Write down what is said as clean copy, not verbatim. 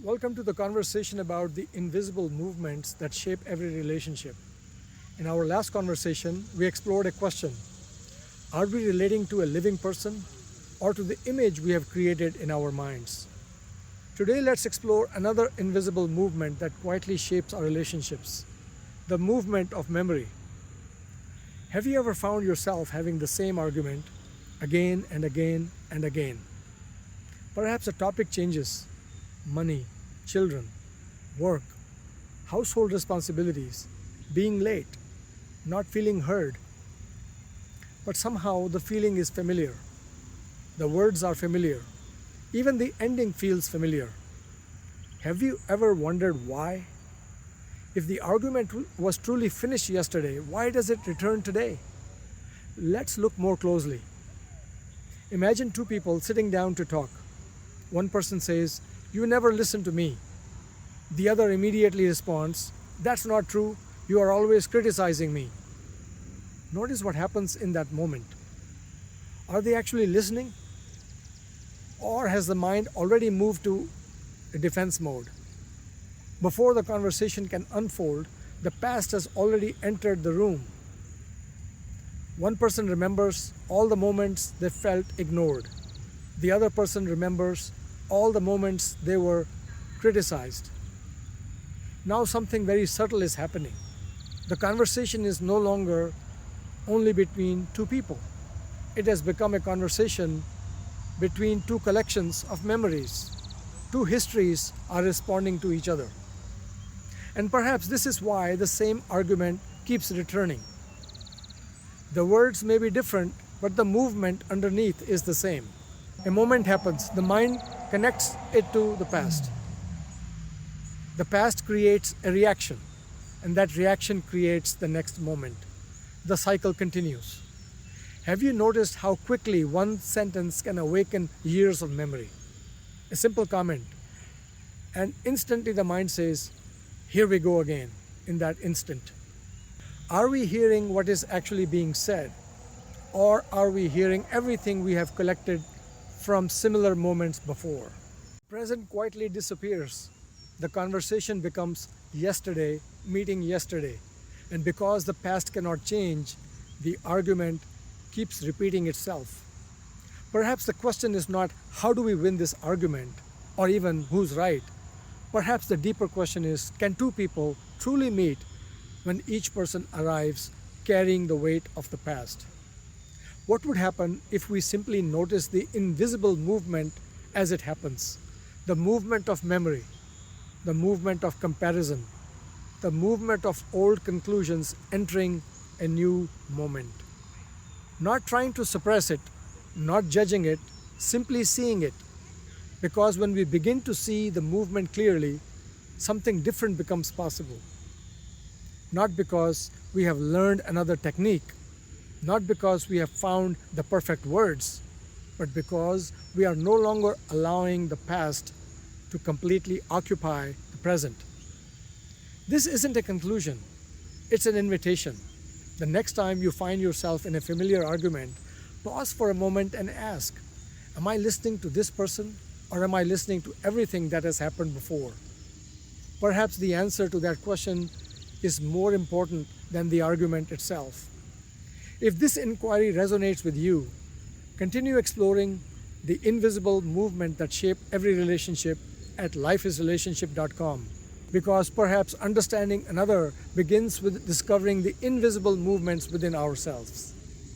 Welcome to the conversation about the invisible movements that shape every relationship. In our last conversation, we explored a question. Are we relating to a living person or to the image we have created in our minds? Today, let's explore another invisible movement that quietly shapes our relationships, the movement of memory. Have you ever found yourself having the same argument again and again and again? Perhaps the topic changes: money, children, work, household responsibilities, being late, not feeling heard. But somehow the feeling is familiar. The words are familiar. Even the ending feels familiar. Have you ever wondered why? If the argument was truly finished yesterday, why does it return today? Let's look more closely. Imagine two people sitting down to talk. One person says, "You never listen to me." The other immediately responds, "That's not true. You are always criticizing me." Notice what happens in that moment. Are they actually listening? Or has the mind already moved to a defense mode? Before the conversation can unfold, the past has already entered the room. One person remembers all the moments they felt ignored. The other person remembers all the moments they were criticized. Now something very subtle is happening. The conversation is no longer only between two people. It has become a conversation between two collections of memories. Two histories are responding to each other. And perhaps this is why the same argument keeps returning. The words may be different, but the movement underneath is the same. A moment happens, the mind connects it to the past. The past creates a reaction, and that reaction creates the next moment. The cycle continues. Have you noticed how quickly one sentence can awaken years of memory? A simple comment, and instantly the mind says, "Here we go again," in that instant. Are we hearing what is actually being said? Or are we hearing everything we have collected from similar moments before? Present quietly disappears. The conversation becomes yesterday meeting yesterday. And because the past cannot change, the argument keeps repeating itself. Perhaps the question is not how do we win this argument or even who's right. Perhaps the deeper question is, can two people truly meet when each person arrives carrying the weight of the past? What would happen if we simply notice the invisible movement as it happens? The movement of memory, the movement of comparison, the movement of old conclusions entering a new moment. Not trying to suppress it, not judging it, simply seeing it. Because when we begin to see the movement clearly, something different becomes possible. Not because we have learned another technique, not because we have found the perfect words, but because we are no longer allowing the past to completely occupy the present. This isn't a conclusion, it's an invitation. The next time you find yourself in a familiar argument, pause for a moment and ask, am I listening to this person or am I listening to everything that has happened before? Perhaps the answer to that question is more important than the argument itself. If this inquiry resonates with you, continue exploring the invisible movement that shape every relationship at lifeisrelationship.com, because perhaps understanding another begins with discovering the invisible movements within ourselves.